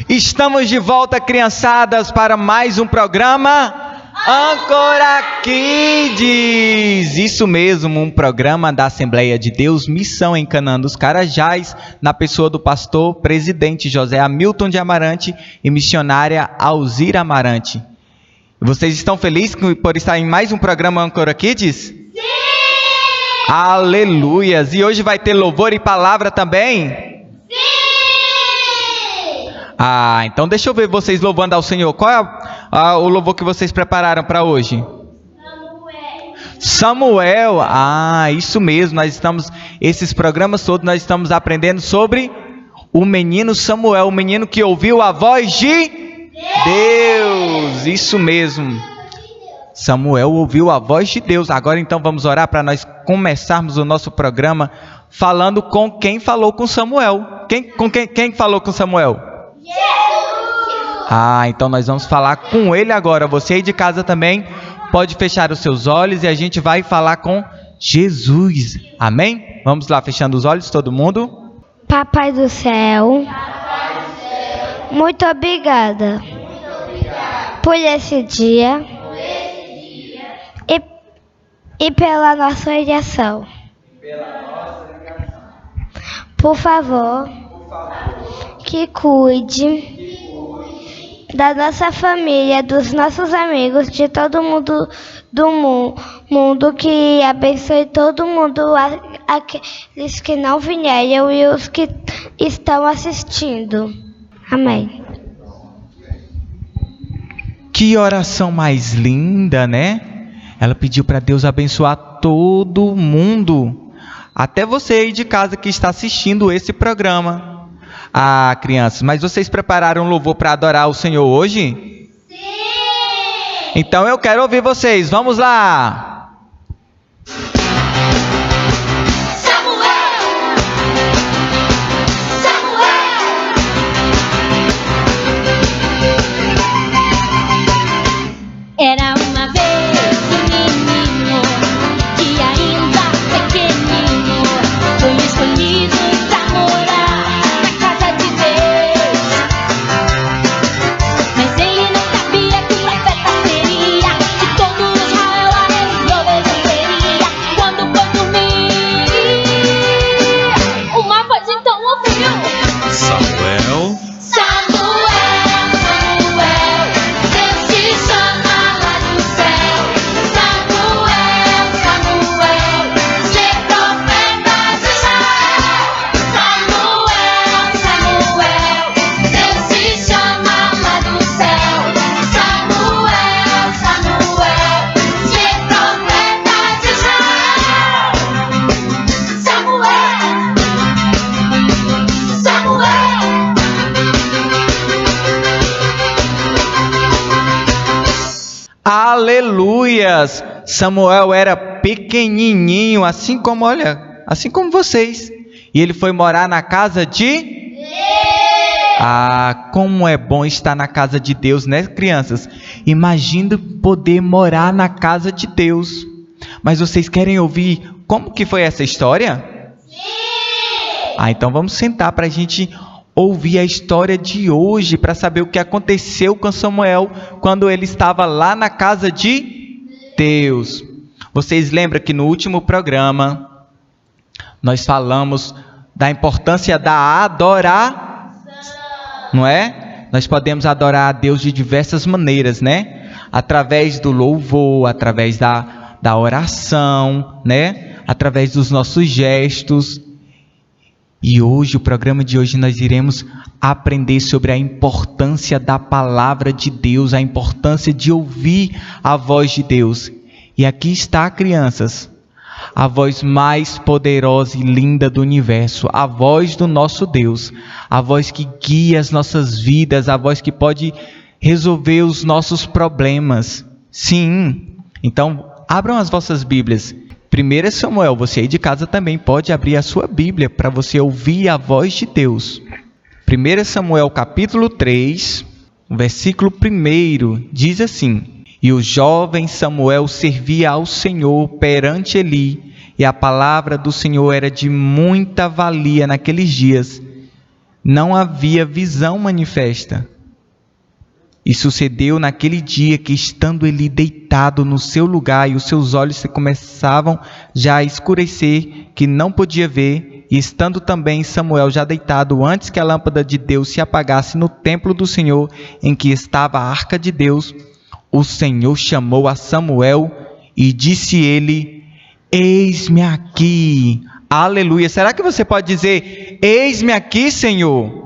Estamos de volta, criançadas, para mais um programa Âncora Kids. Isso mesmo, um programa da Assembleia de Deus, Missão em Canaã dos Carajás, na pessoa do pastor presidente José Hamilton de Amarante e missionária Alzira Amarante. Vocês estão felizes por estar em mais um programa Âncora Kids? Sim! Aleluias! E hoje vai ter louvor e palavra também? Então deixa eu ver vocês louvando ao Senhor. Qual é o louvor que vocês prepararam para hoje? Samuel. Isso mesmo. Esses programas todos nós estamos aprendendo sobre o menino Samuel, o menino que ouviu a voz de Deus. Isso mesmo. Samuel ouviu a voz de Deus. Agora então vamos orar para nós começarmos o nosso programa falando com quem falou com Samuel. Quem falou com Samuel? Então nós vamos falar com ele agora. Você aí de casa também pode fechar os seus olhos e a gente vai falar com Jesus. Amém? Vamos lá, fechando os olhos, todo mundo. Papai do céu, muito obrigada por esse dia e pela nossa oração. Por favor, que cuide da nossa família, dos nossos amigos, de todo mundo do mundo, que abençoe todo mundo, aqueles que não vieram e os que estão assistindo. Amém. Que oração mais linda, né? Ela pediu para Deus abençoar todo mundo, até você aí de casa que está assistindo esse programa. Crianças, mas vocês prepararam um louvor para adorar o Senhor hoje? Sim! Então eu quero ouvir vocês, vamos lá! Era uma vez um menino que ainda pequenino foi escolhido pra morar na casa de Deus. Mas ele não sabia que a festa seria e todo Israel a ele obedeceria. Quando foi dormir, uma voz então ouviu: Samuel. Aleluias! Samuel era pequenininho, assim como vocês. E ele foi morar na casa de Deus. Como é bom estar na casa de Deus, né, crianças? Imagina poder morar na casa de Deus. Mas vocês querem ouvir como que foi essa história? Sim! Então vamos sentar para a gente ouvir a história de hoje, para saber o que aconteceu com Samuel quando ele estava lá na casa de Deus. Vocês lembram que no último programa nós falamos da importância da adoração, não é? Nós podemos adorar a Deus de diversas maneiras, né? Através do louvor, através da oração, né? Através dos nossos gestos. E hoje, o programa de hoje, nós iremos aprender sobre a importância da palavra de Deus, a importância de ouvir a voz de Deus. E aqui está, crianças, a voz mais poderosa e linda do universo, a voz do nosso Deus, a voz que guia as nossas vidas, a voz que pode resolver os nossos problemas. Sim, então abram as vossas Bíblias. 1 Samuel, você aí de casa também pode abrir a sua Bíblia para você ouvir a voz de Deus. 1 Samuel capítulo 3, versículo 1, diz assim: E o jovem Samuel servia ao Senhor perante Eli, e a palavra do Senhor era de muita valia naqueles dias. não havia visão manifesta. E sucedeu naquele dia que, estando ele deitado no seu lugar, e os seus olhos se começavam já a escurecer, que não podia ver, e estando também Samuel já deitado, antes que a lâmpada de Deus se apagasse no templo do Senhor, em que estava a arca de Deus, o Senhor chamou a Samuel e disse ele: eis-me aqui. Aleluia. Será que você pode dizer: eis-me aqui, Senhor?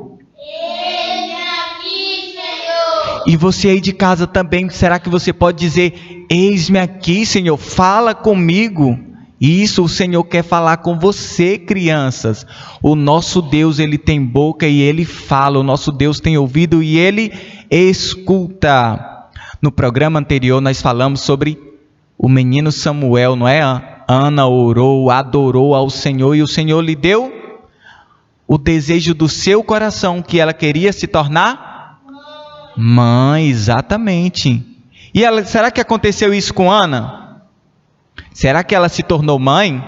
E você aí de casa também, será que você pode dizer: eis-me aqui, Senhor, fala comigo? Isso, o Senhor quer falar com você, crianças. O nosso Deus, Ele tem boca e Ele fala. O nosso Deus tem ouvido e Ele escuta. No programa anterior nós falamos sobre o menino Samuel, não é? Ana orou, adorou ao Senhor e o Senhor lhe deu o desejo do seu coração, que ela queria se tornar mãe, exatamente. E será que aconteceu isso com Ana? Será que ela se tornou mãe?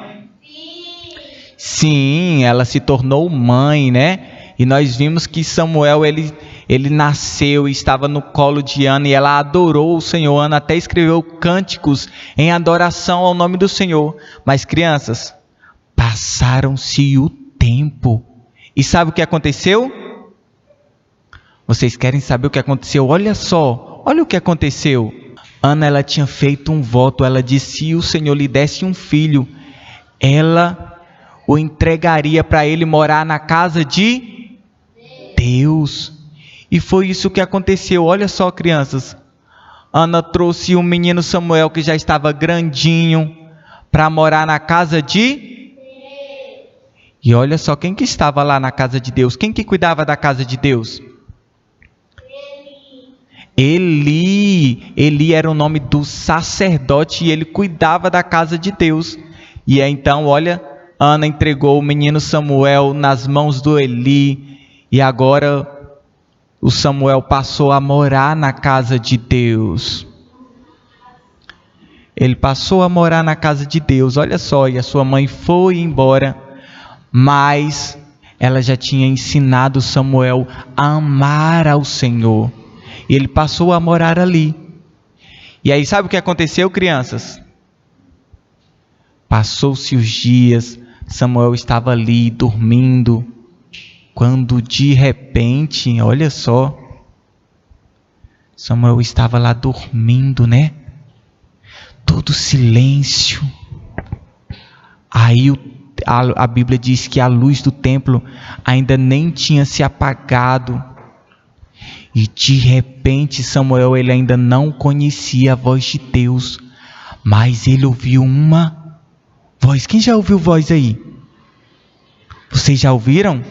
Sim, ela se tornou mãe, né? E nós vimos que Samuel, ele nasceu e estava no colo de Ana e ela adorou o Senhor. Ana até escreveu cânticos em adoração ao nome do Senhor. Mas crianças, passaram-se o tempo. E sabe o que aconteceu? Vocês querem saber o que aconteceu? Olha só, olha o que aconteceu. Ana, ela tinha feito um voto, ela disse: se o Senhor lhe desse um filho, ela o entregaria para ele morar na casa de Deus. E foi isso que aconteceu. Olha só, crianças. Ana trouxe o menino Samuel, que já estava grandinho, para morar na casa de Deus. E olha só, quem que estava lá na casa de Deus? Quem que cuidava da casa de Deus? Eli era o nome do sacerdote e ele cuidava da casa de Deus. E aí, então, olha, Ana entregou o menino Samuel nas mãos do Eli. E agora o Samuel passou a morar na casa de Deus. Ele passou a morar na casa de Deus, olha só. E a sua mãe foi embora, mas ela já tinha ensinado Samuel a amar ao Senhor. E ele passou a morar ali. E aí, sabe o que aconteceu, crianças? Passou-se os dias, Samuel estava ali dormindo, quando de repente, olha só, Samuel estava lá dormindo, né? Todo silêncio. Aí a Bíblia diz que a luz do templo ainda nem tinha se apagado. E de repente Samuel, ele ainda não conhecia a voz de Deus, mas ele ouviu uma voz. Quem já ouviu voz aí? Vocês já ouviram?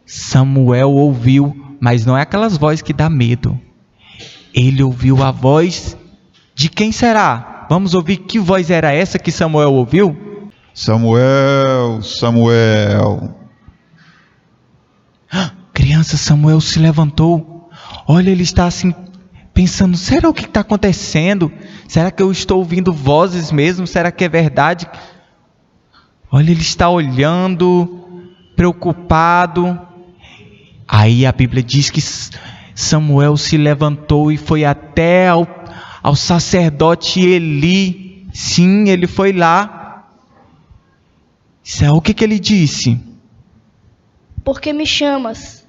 Samuel ouviu, mas não é aquelas vozes que dá medo. Ele ouviu a voz de quem será? Vamos ouvir que voz era essa que Samuel ouviu? Samuel, Samuel. Criança, Samuel se levantou. Olha, ele está assim, pensando: será o que está acontecendo? Será que eu estou ouvindo vozes mesmo? Será que é verdade? Olha, ele está olhando, preocupado. Aí a Bíblia diz que Samuel se levantou e foi até ao sacerdote Eli. Sim, ele foi lá. O que ele disse? Por que me chamas?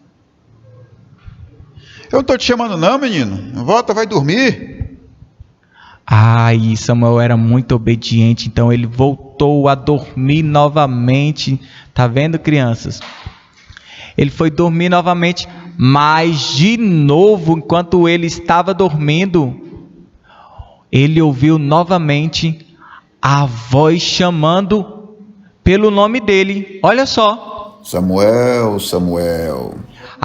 Eu não estou te chamando não, menino. Volta, vai dormir. E Samuel era muito obediente, então ele voltou a dormir novamente. Tá vendo, crianças? Ele foi dormir novamente, mas de novo, enquanto ele estava dormindo, ele ouviu novamente a voz chamando pelo nome dele. Olha só. Samuel, Samuel.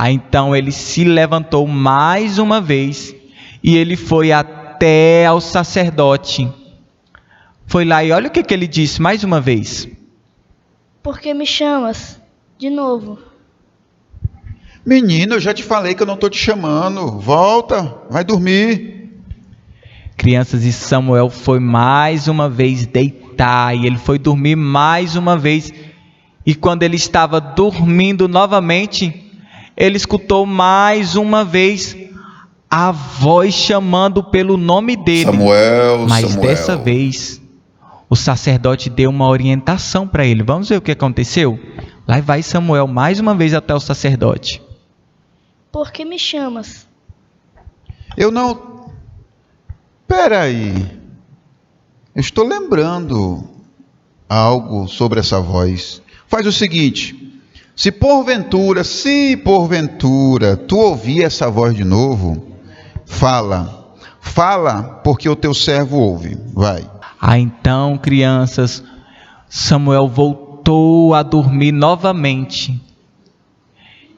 Então ele se levantou mais uma vez e ele foi até ao sacerdote. Foi lá e olha o que ele disse mais uma vez. Por que me chamas? De novo. Menino, eu já te falei que eu não estou te chamando. Volta, vai dormir. Crianças, e Samuel foi mais uma vez deitar e ele foi dormir mais uma vez. E quando ele estava dormindo novamente, ele escutou mais uma vez a voz chamando pelo nome dele. Samuel, Mas Samuel. dessa vez, o sacerdote deu uma orientação para ele. Vamos ver o que aconteceu? Lá vai Samuel mais uma vez até o sacerdote. Por que me chamas? Eu não... Peraí. Eu estou lembrando algo sobre essa voz. Faz o seguinte. Se porventura tu ouvir essa voz de novo, fala, porque o teu servo ouve. Vai. Então, crianças, Samuel voltou a dormir novamente.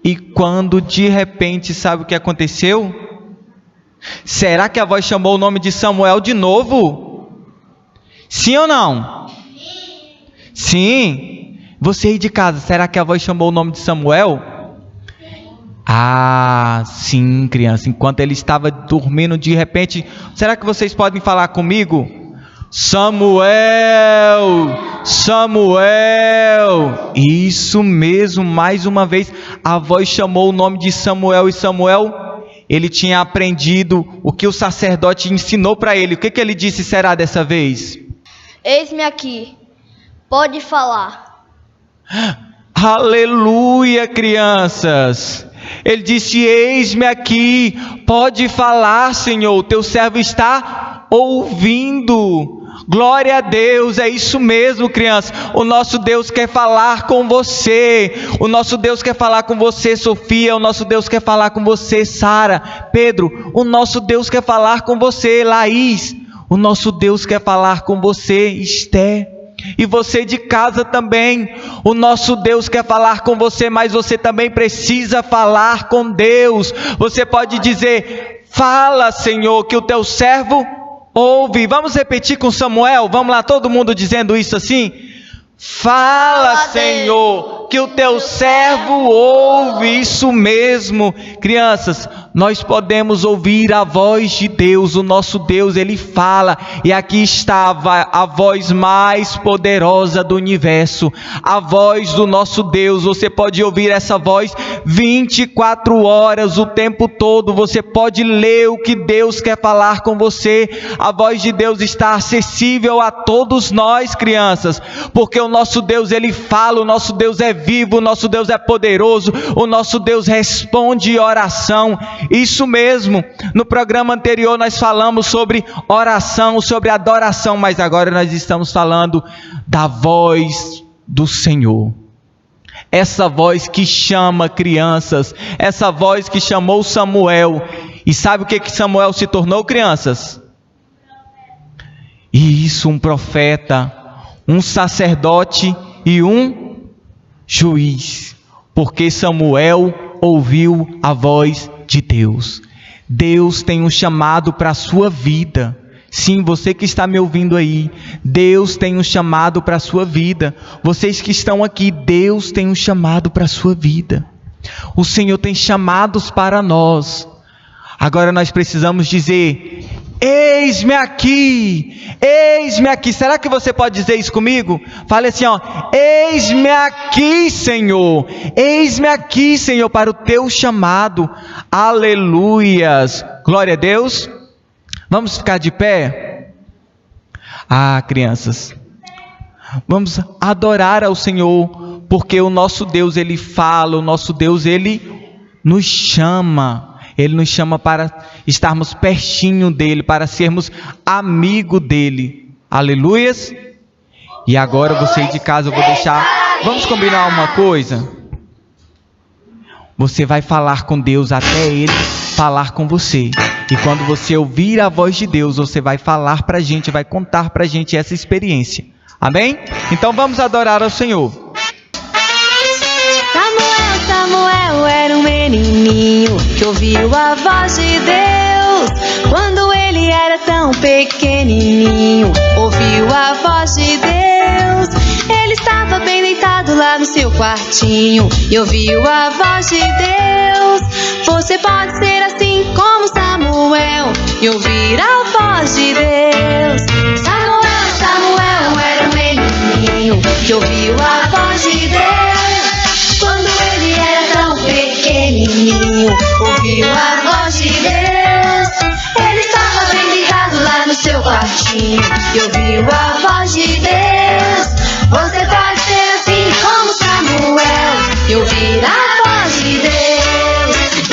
E quando de repente, sabe o que aconteceu? Será que a voz chamou o nome de Samuel de novo? Sim ou não? Sim. Você aí de casa, será que a voz chamou o nome de Samuel? Ah, sim, criança. Enquanto ele estava dormindo, de repente, será que vocês podem falar comigo? Samuel! Samuel! Isso mesmo, mais uma vez, a voz chamou o nome de Samuel. E Samuel, ele tinha aprendido o que o sacerdote ensinou para ele. O que ele disse será dessa vez? Eis-me aqui. Pode falar. Aleluia, crianças! Ele disse: eis-me aqui, pode falar, Senhor, teu servo está ouvindo. Glória a Deus, é isso mesmo, criança. O nosso Deus quer falar com você. O nosso Deus quer falar com você, Sofia. O nosso Deus quer falar com você, Sara, Pedro. O nosso Deus quer falar com você, Laís. O nosso Deus quer falar com você, Esther. E você de casa também. O nosso Deus quer falar com você, mas você também precisa falar com Deus. Você pode dizer: fala, Senhor, que o teu servo ouve. Vamos repetir com Samuel? Vamos lá, todo mundo dizendo isso assim? Fala, Senhor, que o teu servo ouve. Isso mesmo, crianças. Nós podemos ouvir a voz de Deus. O nosso Deus, ele fala. E aqui estava a voz mais poderosa do universo, a voz do nosso Deus. Você pode ouvir essa voz 24 horas, o tempo todo. Você pode ler o que Deus quer falar com você. A voz de Deus está acessível a todos nós, crianças, porque o nosso Deus, ele fala. O nosso Deus é vivo, o nosso Deus é poderoso, o nosso Deus responde oração. Isso mesmo, no programa anterior nós falamos sobre oração, sobre adoração, mas agora nós estamos falando da voz do Senhor. Essa voz que chama, crianças, essa voz que chamou Samuel. E sabe o que Samuel se tornou, crianças? Isso, um profeta, um sacerdote e um juiz, porque Samuel ouviu a voz de Deus. Deus tem um chamado para a sua vida. Sim, você que está me ouvindo aí, Deus tem um chamado para a sua vida. Vocês que estão aqui, Deus tem um chamado para a sua vida. O Senhor tem chamados para nós. Agora nós precisamos dizer: eis-me aqui, eis-me aqui. Será que você pode dizer isso comigo? Fale assim, ó: eis-me aqui, Senhor, eis-me aqui, Senhor, para o teu chamado. Aleluias, glória a Deus. Vamos ficar de pé? Ah, crianças, vamos adorar ao Senhor, porque o nosso Deus, ele fala, o nosso Deus, ele nos chama. Ele nos chama para estarmos pertinho dele, para sermos amigo dele. Aleluias. E agora você de casa, eu vou deixar. Vamos combinar uma coisa? Você vai falar com Deus até ele falar com você. E quando você ouvir a voz de Deus, você vai falar para a gente, vai contar para a gente essa experiência. Amém? Então vamos adorar ao Senhor. Samuel era um menininho que ouviu a voz de Deus. Quando ele era tão pequenininho, ouviu a voz de Deus. Ele estava bem deitado lá no seu quartinho e ouviu a voz de Deus. Você pode ser assim como Samuel e ouvir a voz de Deus. Samuel era um menininho que ouviu a voz de Deus. Quando ele era tão pequenininho, ouviu a voz de Deus. Ele estava bem ligado lá no seu quartinho e ouviu a voz de Deus. Você pode ser assim como Samuel e ouvir a voz de Deus.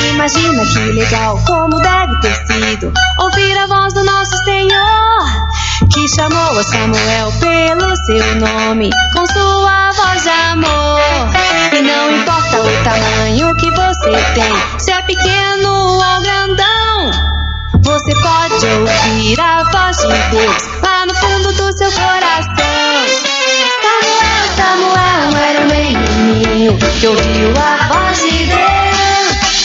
Imagina que legal, como deve ter sido ouvir a voz do nosso Senhor, que chamou a Samuel pelo seu nome, com sua voz de amor. E não importa o tamanho que você tem, se é pequeno ou grandão, você pode ouvir a voz de Deus lá no fundo do seu coração. Samuel, Samuel era um menininho que ouviu a voz de Deus.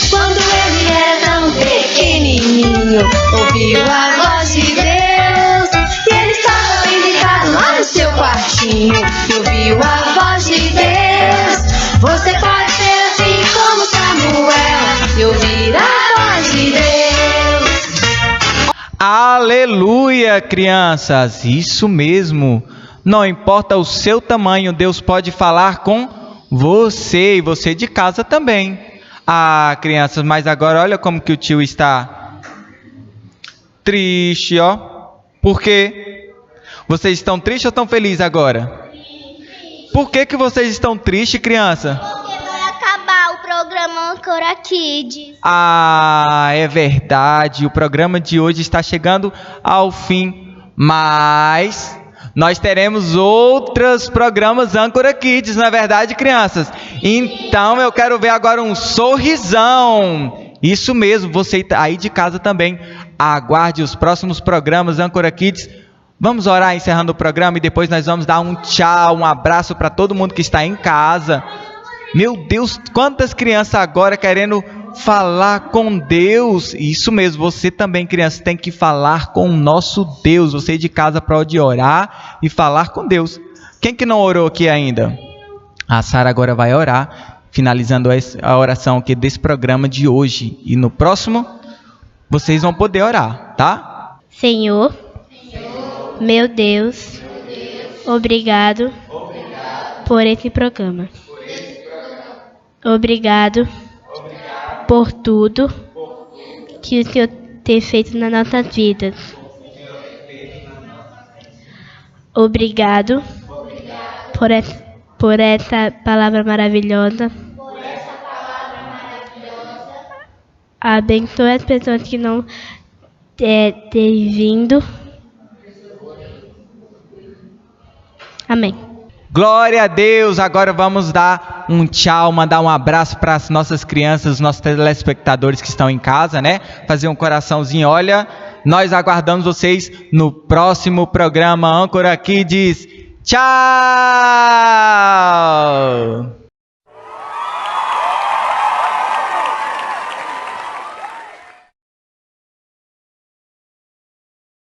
Quando ele era tão pequenininho, ouviu a voz de Deus. E ele estava bem deitado lá no seu quartinho e ouviu a voz de Deus. Você pode ser assim como Samuel e ouvir a voz de Deus. Aleluia, crianças! Isso mesmo! Não importa o seu tamanho, Deus pode falar com você e você de casa também. Ah, crianças, mas agora olha como que o tio está triste, ó. Por quê? Vocês estão tristes ou estão felizes agora? Por que vocês estão tristes, criança? Porque vai acabar o programa Ancora Kids. Ah, é verdade. O programa de hoje está chegando ao fim. Mas nós teremos outros programas Ancora Kids, não é verdade, crianças? Então eu quero ver agora um sorrisão. Isso mesmo, você aí de casa também. Aguarde os próximos programas Ancora Kids. Vamos orar encerrando o programa e depois nós vamos dar um tchau, um abraço para todo mundo que está em casa. Meu Deus, quantas crianças agora querendo falar com Deus. Isso mesmo, você também, criança, tem que falar com o nosso Deus. Você de casa pode orar e falar com Deus. Quem que não orou aqui ainda? A Sara agora vai orar, finalizando a oração aqui desse programa de hoje. E no próximo, vocês vão poder orar, tá? Senhor, meu Deus, obrigado por esse programa. Obrigado por tudo que o Senhor tem feito nas nossas vidas. Obrigado por essa palavra maravilhosa. Abençoe as pessoas que não têm vindo. Amém. Glória a Deus. Agora vamos dar um tchau, mandar um abraço para as nossas crianças, os nossos telespectadores que estão em casa, né? Fazer um coraçãozinho. Olha, nós aguardamos vocês no próximo programa Ancora Kids. Tchau!